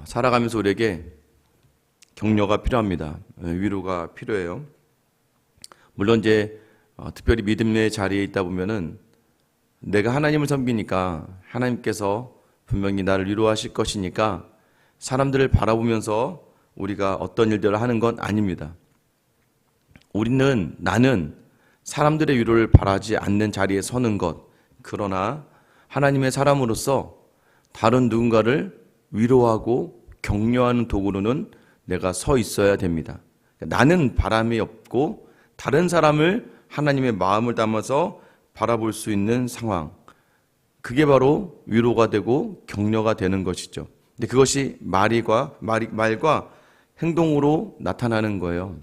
살아가면서 우리에게 격려가 필요합니다. 위로가 필요해요. 물론 이제 특별히 믿음의 자리에 있다 보면은 내가 하나님을 섬기니까 하나님께서 분명히 나를 위로하실 것이니까 사람들을 바라보면서 우리가 어떤 일들을 하는 건 아닙니다. 나는 사람들의 위로를 바라지 않는 자리에 서는 것, 그러나 하나님의 사람으로서 다른 누군가를 위로하고 격려하는 도구로는 내가 서 있어야 됩니다. 나는 바람이 없고 다른 사람을 하나님의 마음을 담아서 바라볼 수 있는 상황, 그게 바로 위로가 되고 격려가 되는 것이죠. 근데 그것이 말과 행동으로 나타나는 거예요.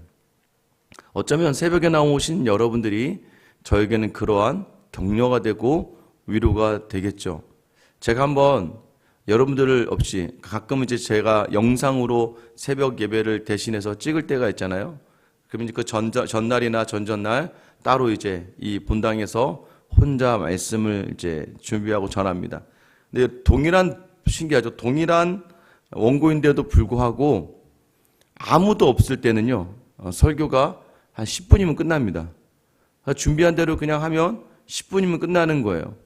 어쩌면 새벽에 나오신 여러분들이 저에게는 그러한 격려가 되고 위로가 되겠죠. 제가 한번 여러분들을 없이 가끔 이제 제가 영상으로 새벽 예배를 대신해서 찍을 때가 있잖아요. 그러면 그 전날이나 전전날 따로 이제 이 본당에서 혼자 말씀을 이제 준비하고 전합니다. 근데 신기하죠. 동일한 원고인데도 불구하고 아무도 없을 때는요, 설교가 한 10분이면 끝납니다. 준비한 대로 그냥 하면 10분이면 끝나는 거예요.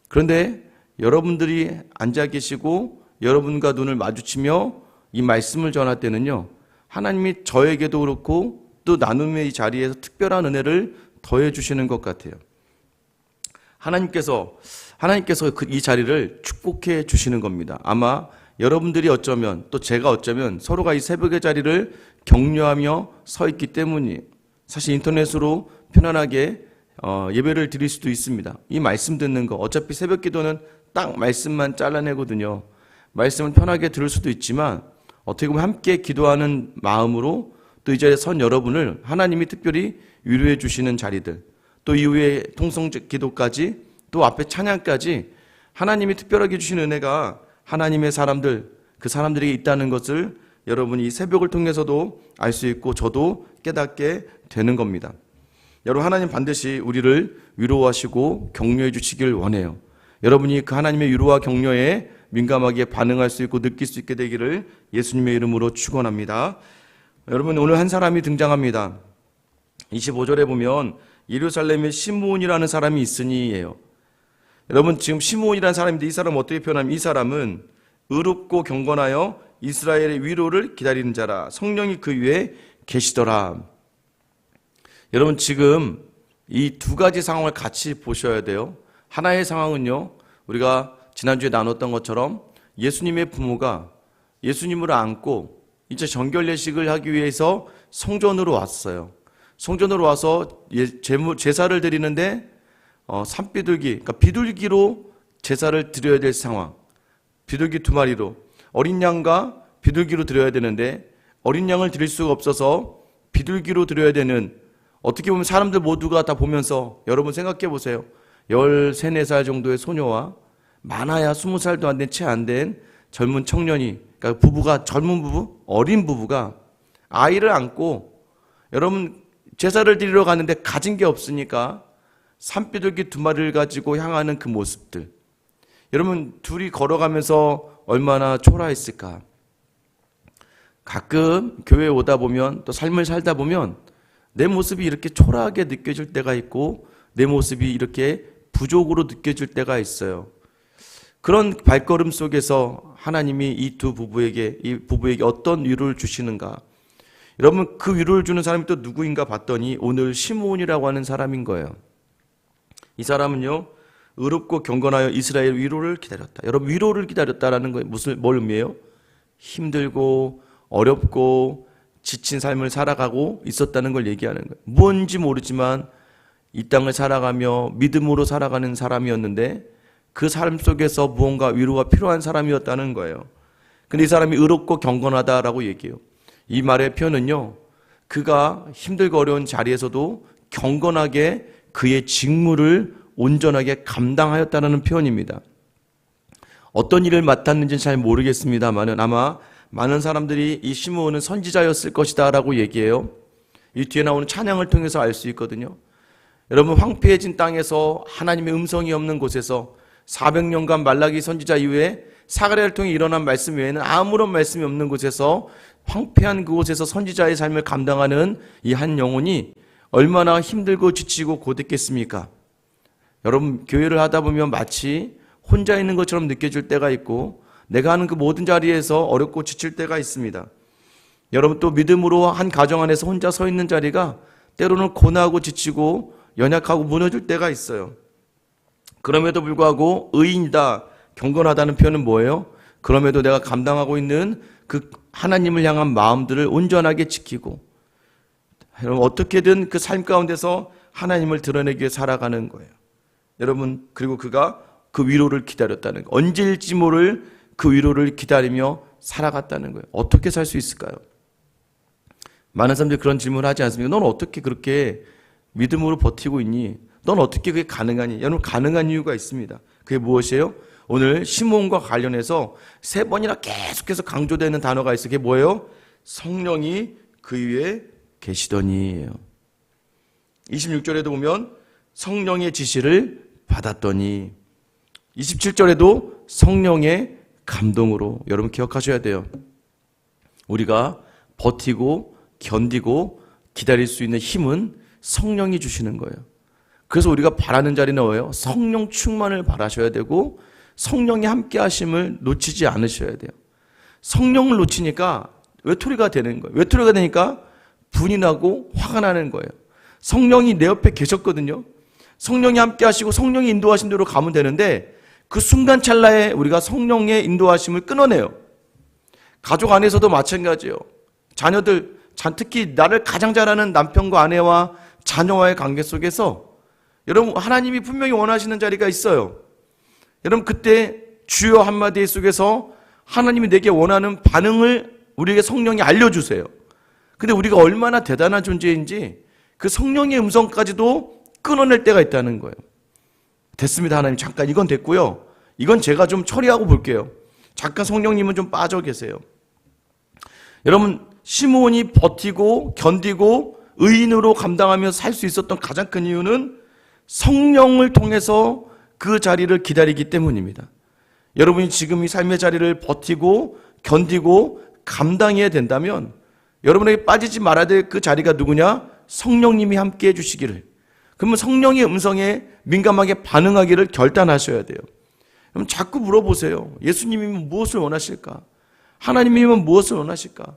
그런데 여러분들이 앉아 계시고 여러분과 눈을 마주치며 이 말씀을 전할 때는요, 하나님이 저에게도 그렇고 또 나눔의 이 자리에서 특별한 은혜를 더해 주시는 것 같아요. 하나님께서 이 자리를 축복해 주시는 겁니다. 아마 여러분들이 어쩌면 또 제가 어쩌면 서로가 이 새벽의 자리를 격려하며 서 있기 때문이 사실 인터넷으로 편안하게 예배를 드릴 수도 있습니다. 이 말씀 듣는 거 어차피 새벽 기도는 딱 말씀만 잘라내거든요. 말씀을 편하게 들을 수도 있지만 어떻게 보면 함께 기도하는 마음으로 또 이 자리에 선 여러분을 하나님이 특별히 위로해 주시는 자리들, 또 이후에 통성 기도까지 또 앞에 찬양까지 하나님이 특별하게 주시는 은혜가 하나님의 사람들, 그 사람들에게 있다는 것을 여러분이 이 새벽을 통해서도 알 수 있고 저도 깨닫게 되는 겁니다. 여러분, 하나님 반드시 우리를 위로하시고 격려해 주시길 원해요. 여러분이 그 하나님의 위로와 격려에 민감하게 반응할 수 있고 느낄 수 있게 되기를 예수님의 이름으로 축원합니다. 여러분, 오늘 한 사람이 등장합니다. 25절에 보면 예루살렘에 시므온이라는 사람이 있으니예요. 여러분, 지금 시므온이라는 사람인데 이 사람은 어떻게 표현하면 이 사람은 의롭고 경건하여 이스라엘의 위로를 기다리는 자라, 성령이 그 위에 계시더라. 여러분, 지금 이 두 가지 상황을 같이 보셔야 돼요. 하나의 상황은요, 우리가 지난주에 나눴던 것처럼 예수님의 부모가 예수님을 안고 이제 정결 예식을 하기 위해서 성전으로 왔어요. 성전으로 와서 제사를 드리는데 산비둘기, 그러니까 비둘기로 제사를 드려야 될 상황. 비둘기 2마리로, 어린 양과 비둘기로 드려야 되는데 어린 양을 드릴 수가 없어서 비둘기로 드려야 되는, 어떻게 보면 사람들 모두가 다 보면서 여러분 생각해 보세요. 13, 14살 정도의 소녀와 많아야 20살도 안 된, 채 안 된 젊은 청년이, 그러니까 부부가, 젊은 부부, 어린 부부가 아이를 안고 여러분 제사를 드리러 가는데 가진 게 없으니까 산비둘기 2마리를 가지고 향하는 그 모습들. 여러분, 둘이 걸어가면서 얼마나 초라했을까. 가끔 교회에 오다 보면 또 삶을 살다 보면 내 모습이 이렇게 초라하게 느껴질 때가 있고 내 모습이 이렇게 부족으로 느껴질 때가 있어요. 그런 발걸음 속에서 하나님이 이 부부에게 어떤 위로를 주시는가. 여러분, 그 위로를 주는 사람이 또 누구인가 봤더니 오늘 시므온이라고 하는 사람인 거예요. 이 사람은요, 의롭고 경건하여 이스라엘 위로를 기다렸다. 여러분, 위로를 기다렸다라는 거 뭘 의미해요? 힘들고 어렵고 지친 삶을 살아가고 있었다는 걸 얘기하는 거예요. 뭔지 모르지만 이 땅을 살아가며 믿음으로 살아가는 사람이었는데 그 삶 속에서 무언가 위로가 필요한 사람이었다는 거예요. 근데 이 사람이 의롭고 경건하다라고 얘기해요. 이 말의 표현은요, 그가 힘들고 어려운 자리에서도 경건하게 그의 직무를 온전하게 감당하였다는 표현입니다. 어떤 일을 맡았는지는 잘 모르겠습니다만 아마 많은 사람들이 이 시므온은 선지자였을 것이다 라고 얘기해요. 이 뒤에 나오는 찬양을 통해서 알 수 있거든요. 여러분, 황폐해진 땅에서 하나님의 음성이 없는 곳에서 400년간 말라기 선지자 이후에 사가랴를 통해 일어난 말씀 외에는 아무런 말씀이 없는 곳에서, 황폐한 그곳에서 선지자의 삶을 감당하는 이 한 영혼이 얼마나 힘들고 지치고 고됐겠습니까? 여러분, 교회를 하다 보면 마치 혼자 있는 것처럼 느껴질 때가 있고, 내가 하는 그 모든 자리에서 어렵고 지칠 때가 있습니다. 여러분, 또 믿음으로 한 가정 안에서 혼자 서 있는 자리가 때로는 고나고 지치고 연약하고 무너질 때가 있어요. 그럼에도 불구하고 의인이다, 경건하다는 표현은 뭐예요? 그럼에도 내가 감당하고 있는 그 하나님을 향한 마음들을 온전하게 지키고, 여러분, 어떻게든 그 삶 가운데서 하나님을 드러내기 위해 살아가는 거예요. 여러분, 그리고 그가 그 위로를 기다렸다는 거예요. 언제일지 모를 그 위로를 기다리며 살아갔다는 거예요. 어떻게 살 수 있을까요? 많은 사람들이 그런 질문을 하지 않습니까? 넌 어떻게 그렇게 믿음으로 버티고 있니? 넌 어떻게 그게 가능하니? 여러분, 가능한 이유가 있습니다. 그게 무엇이에요? 오늘 시몬과 관련해서 3번이나 계속해서 강조되는 단어가 있어요. 그게 뭐예요? 성령이 그 위에 계시더니예요. 26절에도 보면 성령의 지시를 받았더니, 27절에도 성령의 감동으로. 여러분, 기억하셔야 돼요. 우리가 버티고 견디고 기다릴 수 있는 힘은 성령이 주시는 거예요. 그래서 우리가 바라는 자리는 뭐예요? 성령 충만을 바라셔야 되고, 성령의 함께 하심을 놓치지 않으셔야 돼요. 성령을 놓치니까 외톨이가 되는 거예요. 외톨이가 되니까 분이 나고 화가 나는 거예요. 성령이 내 옆에 계셨거든요. 성령이 함께 하시고 성령이 인도하신 대로 가면 되는데, 그 순간 찰나에 우리가 성령의 인도하심을 끊어내요. 가족 안에서도 마찬가지예요. 자녀들, 특히 나를 가장 잘 아는 남편과 아내와 자녀와의 관계 속에서 여러분, 하나님이 분명히 원하시는 자리가 있어요. 여러분, 그때 주여 한마디 속에서 하나님이 내게 원하는 반응을 우리에게 성령이 알려주세요. 근데 우리가 얼마나 대단한 존재인지 그 성령의 음성까지도 끊어낼 때가 있다는 거예요. 됐습니다, 하나님. 잠깐 이건 됐고요. 이건 제가 좀 처리하고 볼게요. 잠깐 성령님은 좀 빠져 계세요. 여러분, 시므온이 버티고 견디고 의인으로 감당하며 살 수 있었던 가장 큰 이유는 성령을 통해서 그 자리를 기다리기 때문입니다. 여러분이 지금 이 삶의 자리를 버티고 견디고 감당해야 된다면 여러분에게 빠지지 말아야 될 그 자리가 누구냐? 성령님이 함께 해주시기를. 그러면 성령의 음성에 민감하게 반응하기를 결단하셔야 돼요. 그럼 자꾸 물어보세요. 예수님이면 무엇을 원하실까? 하나님이면 무엇을 원하실까?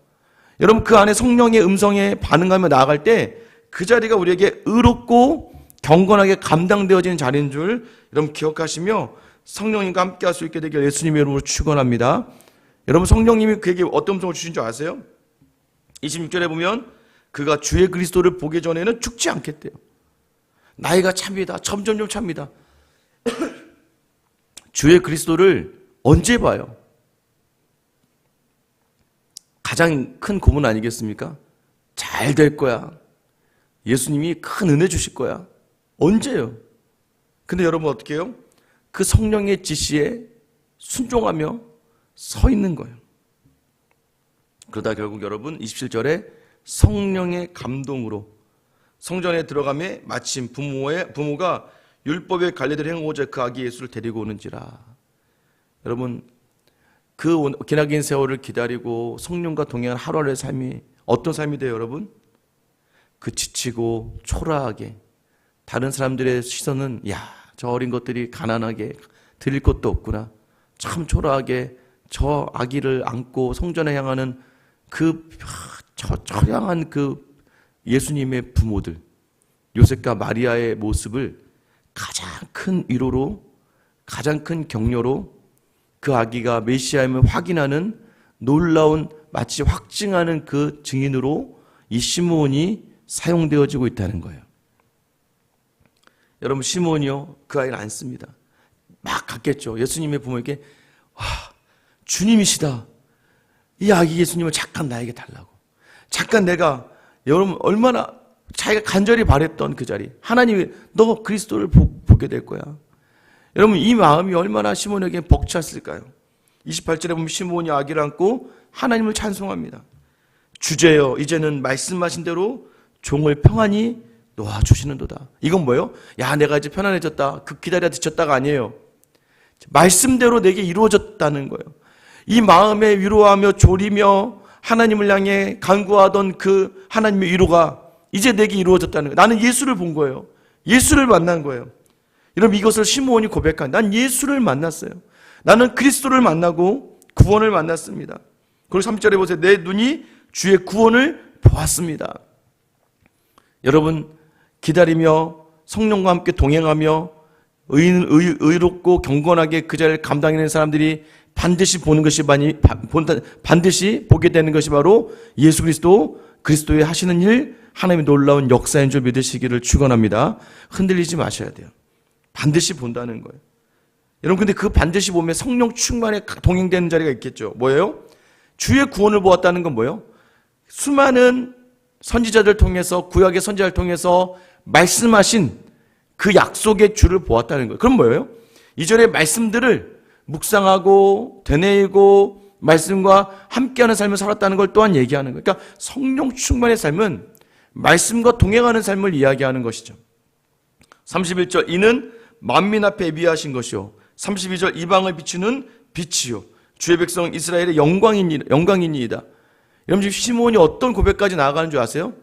여러분, 그 안에 성령의 음성에 반응하며 나아갈 때 그 자리가 우리에게 의롭고 경건하게 감당되어지는 자리인 줄 여러분 기억하시며 성령님과 함께 할 수 있게 되길 예수님의 이름으로 축원합니다. 여러분, 성령님이 그에게 어떤 음성을 주신 줄 아세요? 26절에 보면 그가 주의 그리스도를 보기 전에는 죽지 않겠대요. 나이가 찹니다. 점점점 찹니다. 주의 그리스도를 언제 봐요? 가장 큰 고문 아니겠습니까? 잘 될 거야. 예수님이 큰 은혜 주실 거야. 언제요? 근데 여러분 어떻게 해요? 그 성령의 지시에 순종하며 서 있는 거예요. 그러다 결국 여러분 27절에 성령의 감동으로 성전에 들어가며 마침 부모가 율법의 관례대로 행하고자 그 아기 예수를 데리고 오는지라. 여러분, 그 기나긴 세월을 기다리고 성령과 동행한 하루하루의 삶이 어떤 삶이 돼요, 여러분? 그 지치고 초라하게 다른 사람들의 시선은 야, 저 어린 것들이 가난하게 드릴 것도 없구나. 참 초라하게 저 아기를 안고 성전에 향하는 그 처량한 그 예수님의 부모들, 요셉과 마리아의 모습을 가장 큰 위로로, 가장 큰 격려로 그 아기가 메시아임을 확인하는 놀라운, 마치 확증하는 그 증인으로 이 시므온이 사용되어지고 있다는 거예요. 여러분, 시므온이요, 그 아이를 안습니다. 막 갔겠죠. 예수님의 부모에게 와, 주님이시다. 이 아기 예수님을 잠깐 나에게 달라고. 잠깐 내가 여러분 얼마나 자기가 간절히 바랬던 그 자리, 하나님이 너 그리스도를 보게 될 거야. 여러분, 이 마음이 얼마나 시므온에게 벅찼을까요? 28절에 보면 시므온이 아기를 안고 하나님을 찬송합니다. 주제여, 이제는 말씀하신 대로 종을 평안히 놓아주시는도다. 이건 뭐예요? 야, 내가 이제 편안해졌다, 그 기다려 지쳤다가 아니에요. 말씀대로 내게 이루어졌다는 거예요. 이 마음에 위로하며 졸이며 하나님을 향해 간구하던 그 하나님의 위로가 이제 내게 이루어졌다는 거예요. 나는 예수를 본 거예요. 예수를 만난 거예요. 여러분, 이것을 시므온이 고백한, 난 예수를 만났어요. 나는 그리스도를 만나고 구원을 만났습니다. 그리고 3절에 보세요. 내 눈이 주의 구원을 보았습니다. 여러분, 기다리며 성령과 함께 동행하며 의롭고 경건하게 그 자리를 감당해낸 사람들이 반드시 반드시 보게 되는 것이 바로 예수 그리스도의 하시는 일, 하나님의 놀라운 역사인 줄 믿으시기를 축원합니다. 흔들리지 마셔야 돼요. 반드시 본다는 거예요. 여러분, 근데 그 반드시 보면 성령 충만에 동행되는 자리가 있겠죠. 뭐예요? 주의 구원을 보았다는 건 뭐예요? 수많은 선지자들 통해서, 구약의 선지자를 통해서 말씀하신 그 약속의 주를 보았다는 거예요. 그럼 뭐예요? 이전의 말씀들을 묵상하고 되뇌이고 말씀과 함께하는 삶을 살았다는 걸 또한 얘기하는 거예요. 그러니까 성령 충만의 삶은 말씀과 동행하는 삶을 이야기하는 것이죠. 31절, 이는 만민 앞에 예비하신 것이요. 32절, 이방을 비추는 빛이요. 주의 백성 이스라엘의 영광이니이다. 여러분, 지금 시므온이 어떤 고백까지 나아가는 줄 아세요?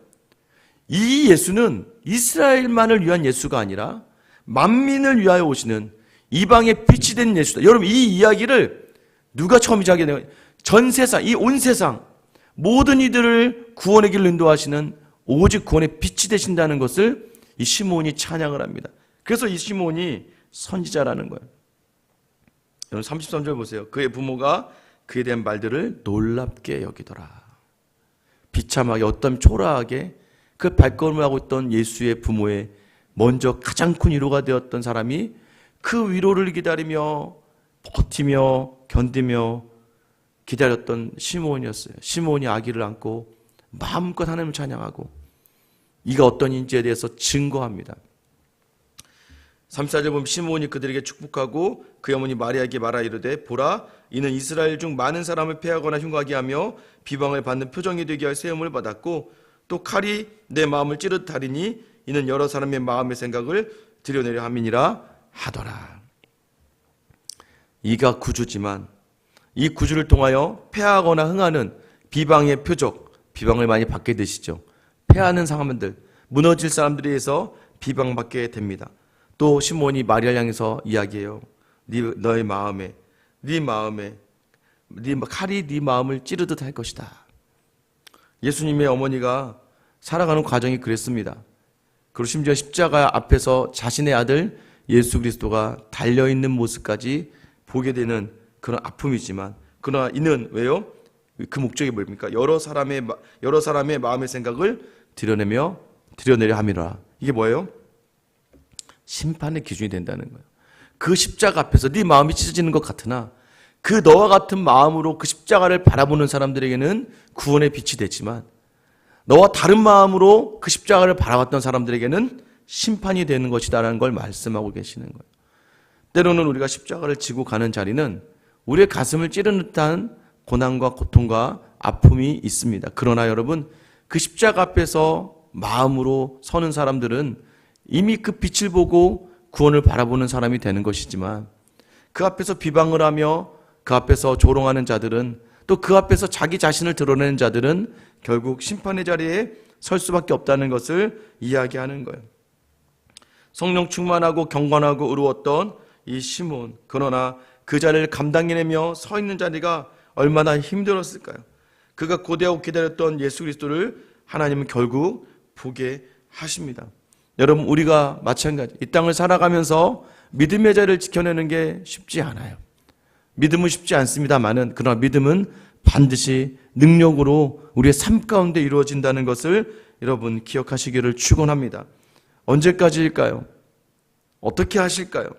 이 예수는 이스라엘만을 위한 예수가 아니라 만민을 위하여 오시는 이방의 빛이 된 예수다. 여러분, 이 이야기를 누가 처음 시작하게 되는 거예요? 전 세상, 이 온 세상 모든 이들을 구원의 길로 인도하시는 오직 구원의 빛이 되신다는 것을 이 시므온이 찬양을 합니다. 그래서 이 시므온이 선지자라는 거예요. 여러분, 33절 보세요. 그의 부모가 그에 대한 말들을 놀랍게 여기더라. 비참하게, 어떤 초라하게 그 발걸음을 하고 있던 예수의 부모의 먼저 가장 큰 위로가 되었던 사람이 그 위로를 기다리며 버티며 견디며 기다렸던 시므온이었어요. 시므온이 아기를 안고 마음껏 하나님을 찬양하고 이가 어떤 인지에 대해서 증거합니다. 34절 보면 시므온이 그들에게 축복하고 그의 어머니 마리아에게 말하 이르되 보라, 이는 이스라엘 중 많은 사람을 패하거나 흉하게 하며 비방을 받는 표정이 되게 할 세움을 받았고 또 칼이 내 마음을 찌르다리니 이는 여러 사람의 마음의 생각을 드러내려 함이니라 하더라. 이가 구주지만 이 구주를 통하여 패하거나 흥하는 비방의 표적, 비방을 많이 받게 되시죠. 패하는 사람들, 무너질 사람들에 의해서 비방받게 됩니다. 또 시므온이 마리아를 향해서 이야기해요. 너의 마음에, 네 칼이 네 마음을 찌르듯 할 것이다. 예수님의 어머니가 살아가는 과정이 그랬습니다. 그리고 심지어 십자가 앞에서 자신의 아들 예수 그리스도가 달려있는 모습까지 보게 되는 그런 아픔이지만, 그러나 이는 왜요? 그 목적이 뭡니까? 여러 사람의 마음의 생각을 드러내려 함이라. 이게 뭐예요? 심판의 기준이 된다는 거예요. 그 십자가 앞에서 네 마음이 찢어지는 것 같으나 그 너와 같은 마음으로 그 십자가를 바라보는 사람들에게는 구원의 빛이 되지만 너와 다른 마음으로 그 십자가를 바라봤던 사람들에게는 심판이 되는 것이다라는 걸 말씀하고 계시는 거예요. 때로는 우리가 십자가를 지고 가는 자리는 우리의 가슴을 찌르는 듯한 고난과 고통과 아픔이 있습니다. 그러나 여러분, 그 십자가 앞에서 마음으로 서는 사람들은 이미 그 빛을 보고 구원을 바라보는 사람이 되는 것이지만, 그 앞에서 비방을 하며 그 앞에서 조롱하는 자들은, 또 그 앞에서 자기 자신을 드러내는 자들은 결국 심판의 자리에 설 수밖에 없다는 것을 이야기하는 거예요. 성령 충만하고 경건하고 의로웠던 이 시므온, 그러나 그 자리를 감당해내며 서 있는 자리가 얼마나 힘들었을까요? 그가 고대하고 기다렸던 예수 그리스도를 하나님은 결국 보게 하십니다. 여러분, 우리가 마찬가지 이 땅을 살아가면서 믿음의 자리를 지켜내는 게 쉽지 않아요. 믿음은 쉽지 않습니다만은, 그러나 믿음은 반드시 능력으로 우리의 삶 가운데 이루어진다는 것을 여러분 기억하시기를 축원합니다. 언제까지일까요? 어떻게 하실까요?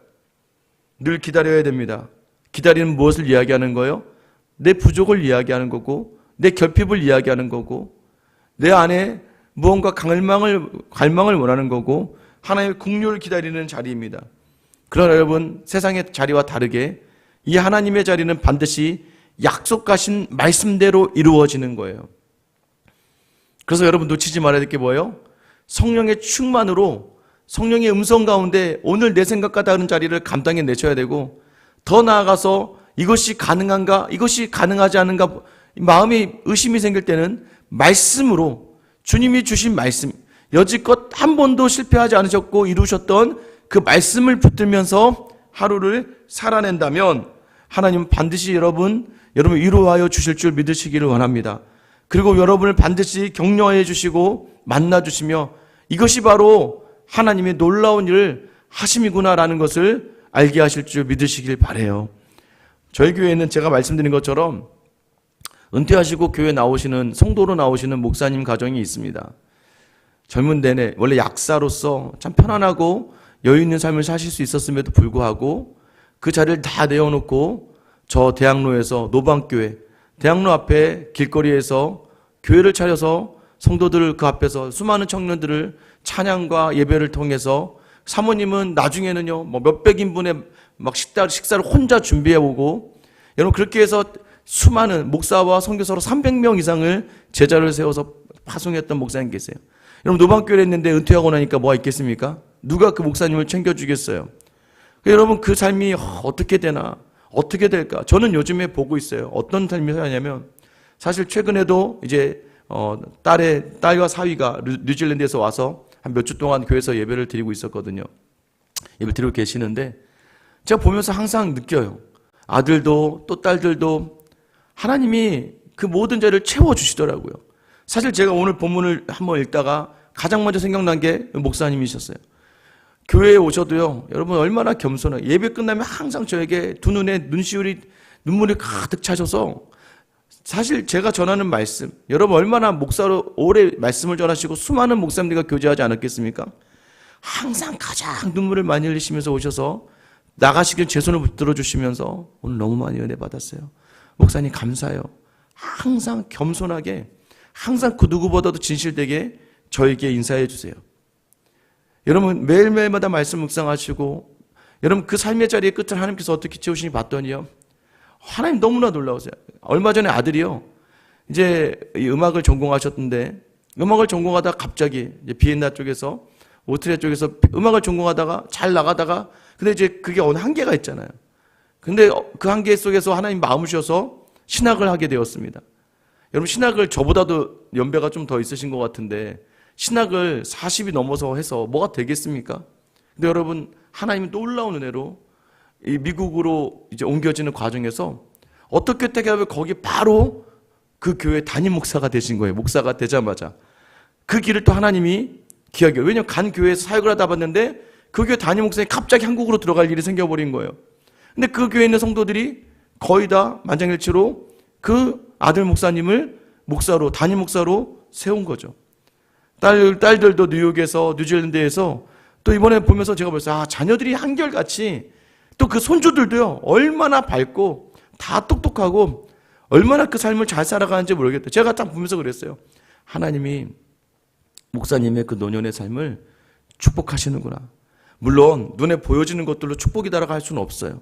늘 기다려야 됩니다. 기다리는 무엇을 이야기하는 거예요? 내 부족을 이야기하는 거고, 내 결핍을 이야기하는 거고, 내 안에 무언가 갈망을 원하는 거고, 하나님의 긍휼을 기다리는 자리입니다. 그러나 여러분, 세상의 자리와 다르게 이 하나님의 자리는 반드시 약속하신 말씀대로 이루어지는 거예요. 그래서 여러분 놓치지 말아야 될 게 뭐예요? 성령의 충만으로 성령의 음성 가운데 오늘 내 생각과 다른 자리를 감당해 내셔야 되고, 더 나아가서 이것이 가능한가, 이것이 가능하지 않은가 마음이 의심이 생길 때는 말씀으로, 주님이 주신 말씀, 여지껏 한 번도 실패하지 않으셨고 이루셨던 그 말씀을 붙들면서 하루를 살아낸다면 하나님은 반드시 여러분 위로하여 주실 줄 믿으시기를 원합니다. 그리고 여러분을 반드시 격려해 주시고 만나 주시며 이것이 바로 하나님의 놀라운 일을 하심이구나라는 것을 알게 하실 줄 믿으시길 바라요. 저희 교회에는 제가 말씀드린 것처럼 은퇴하시고 교회 나오시는, 성도로 나오시는 목사님 가정이 있습니다. 젊은 내내 원래 약사로서 참 편안하고 여유 있는 삶을 사실 수 있었음에도 불구하고 그 자리를 다 내어놓고 저 대학로에서 노방교회, 대학로 앞에 길거리에서 교회를 차려서 성도들 그 앞에서 수많은 청년들을 찬양과 예배를 통해서, 사모님은 나중에는요 몇백 인분의 막 식사를 혼자 준비해 오고, 여러분 그렇게 해서 수많은 목사와 선교사로 300명 이상을 제자를 세워서 파송했던 목사님 계세요. 여러분 노방교회를 했는데 은퇴하고 나니까 뭐가 있겠습니까? 누가 그 목사님을 챙겨주겠어요? 여러분 그 삶이 어떻게 되나, 어떻게 될까? 저는 요즘에 보고 있어요. 어떤 삶이 사냐면, 사실 최근에도 이제 딸과 사위가 뉴질랜드에서 와서 한 몇 주 동안 교회에서 예배를 드리고 있었거든요. 예배 드리고 계시는데 제가 보면서 항상 느껴요. 아들도 또 딸들도 하나님이 그 모든 자를 채워주시더라고요. 사실 제가 오늘 본문을 한번 읽다가 가장 먼저 생각난 게 목사님이셨어요. 교회에 오셔도요, 여러분 얼마나 겸손하게, 예배 끝나면 항상 저에게 두 눈에 눈물이 가득 차셔서, 사실 제가 전하는 말씀, 여러분 얼마나 목사로 오래 말씀을 전하시고 수많은 목사님들과 교제하지 않았겠습니까? 항상 가장 눈물을 많이 흘리시면서 오셔서 나가시길 제 손을 붙들어 주시면서 오늘 너무 많이 은혜 받았어요. 목사님 감사해요. 항상 겸손하게, 항상 그 누구보다도 진실되게 저에게 인사해 주세요. 여러분 매일매일마다 말씀 묵상하시고, 여러분 그 삶의 자리의 끝을 하나님께서 어떻게 채우시니 봤더니요, 하나님 너무나 놀라우세요. 얼마 전에 아들이요, 이제 이 음악을 전공하셨는데, 음악을 전공하다가 갑자기 이제 비엔나 쪽에서, 오스트리아 쪽에서 음악을 전공하다가 잘 나가다가, 근데 이제 그게 어느 한계가 있잖아요. 근데 그 한계 속에서 하나님 마음을 주셔서 신학을 하게 되었습니다. 여러분 신학을, 저보다도 연배가 좀 더 있으신 것 같은데 신학을 40이 넘어서 해서 뭐가 되겠습니까? 근데 여러분 하나님이 놀라운 은혜로 이 미국으로 이제 옮겨지는 과정에서 어떻게 하면 거기 바로 그 교회 담임 목사가 되신 거예요. 목사가 되자마자 그 길을 또 하나님이 기억해요. 왜냐하면 간 교회에서 사역을 하다 봤는데 그 교회 담임 목사님이 갑자기 한국으로 들어갈 일이 생겨버린 거예요. 근데 그 교회에 있는 성도들이 거의 다 만장일치로 그 아들 목사님을 목사로, 담임 목사로 세운 거죠. 딸들도 뉴욕에서, 뉴질랜드에서, 또 이번에 보면서 제가 벌써 자녀들이 한결같이, 또 그 손주들도요 얼마나 밝고 다 똑똑하고 얼마나 그 삶을 잘 살아가는지 모르겠다. 제가 딱 보면서 그랬어요. 하나님이 목사님의 그 노년의 삶을 축복하시는구나. 물론 눈에 보여지는 것들로 축복이다라고 할 수는 없어요.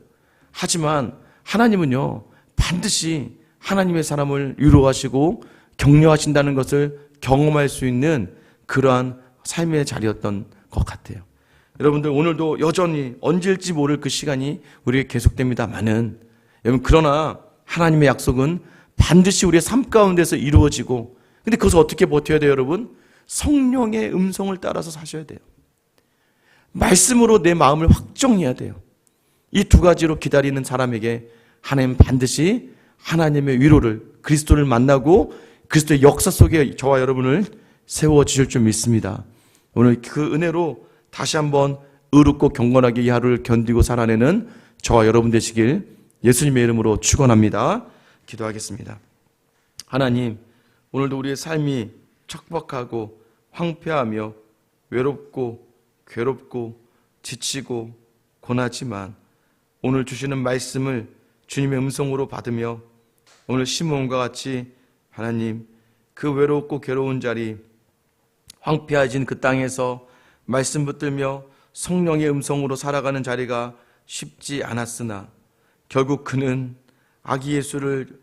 하지만 하나님은요 반드시 하나님의 사람을 위로하시고 격려하신다는 것을 경험할 수 있는 그러한 삶의 자리였던 것 같아요. 여러분들 오늘도 여전히 언제일지 모를 그 시간이 우리에게 계속됩니다만은, 여러분 그러나 하나님의 약속은 반드시 우리의 삶 가운데서 이루어지고, 근데 그것을 어떻게 버텨야 돼요 여러분? 성령의 음성을 따라서 사셔야 돼요. 말씀으로 내 마음을 확정해야 돼요. 이 두 가지로 기다리는 사람에게 하나님은 반드시 하나님의 위로를, 그리스도를 만나고 그리스도의 역사 속에 저와 여러분을 세워주실 줄 믿습니다. 오늘 그 은혜로 다시 한번 의롭고 경건하게 이 하루를 견디고 살아내는 저와 여러분 되시길 예수님의 이름으로 축원합니다. 기도하겠습니다. 하나님, 오늘도 우리의 삶이 척박하고 황폐하며 외롭고 괴롭고 지치고 고나지만 오늘 주시는 말씀을 주님의 음성으로 받으며 오늘 시므온과 같이 하나님 그 외롭고 괴로운 자리, 황폐해진 그 땅에서 말씀 붙들며 성령의 음성으로 살아가는 자리가 쉽지 않았으나 결국 그는 아기 예수를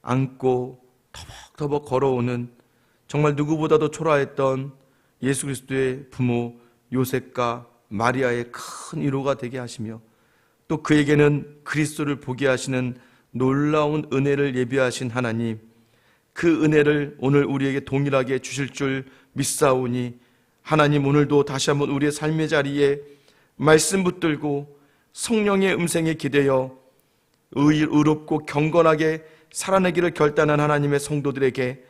안고 터벅터벅 걸어오는 정말 누구보다도 초라했던 예수 그리스도의 부모 요셉과 마리아의 큰 위로가 되게 하시며 또 그에게는 그리스도를 보게 하시는 놀라운 은혜를 예비하신 하나님, 그 은혜를 오늘 우리에게 동일하게 주실 줄 믿사오니 하나님, 오늘도 다시 한번 우리의 삶의 자리에 말씀 붙들고 성령의 음성에 기대어 의롭고 경건하게 살아내기를 결단한 하나님의 성도들에게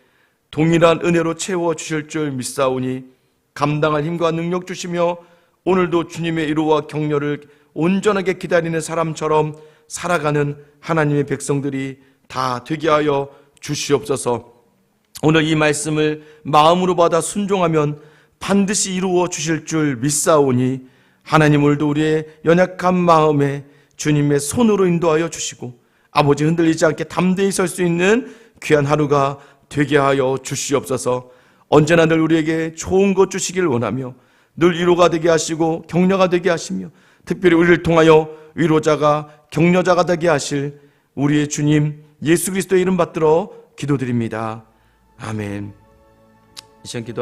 동일한 은혜로 채워 주실 줄 믿사오니 감당할 힘과 능력 주시며 오늘도 주님의 위로와 격려를 온전하게 기다리는 사람처럼 살아가는 하나님의 백성들이 다 되게 하여 주시옵소서. 오늘 이 말씀을 마음으로 받아 순종하면 반드시 이루어 주실 줄 믿사오니 하나님, 오늘도 우리의 연약한 마음에 주님의 손으로 인도하여 주시고 아버지, 흔들리지 않게 담대히 설 수 있는 귀한 하루가 되게 하여 주시옵소서. 언제나 늘 우리에게 좋은 것 주시길 원하며 늘 위로가 되게 하시고 격려가 되게 하시며 특별히 우리를 통하여 위로자가 격려자가 되게 하실 우리의 주님 예수 그리스도의 이름 받들어 기도드립니다. 아멘. 이 시간 기도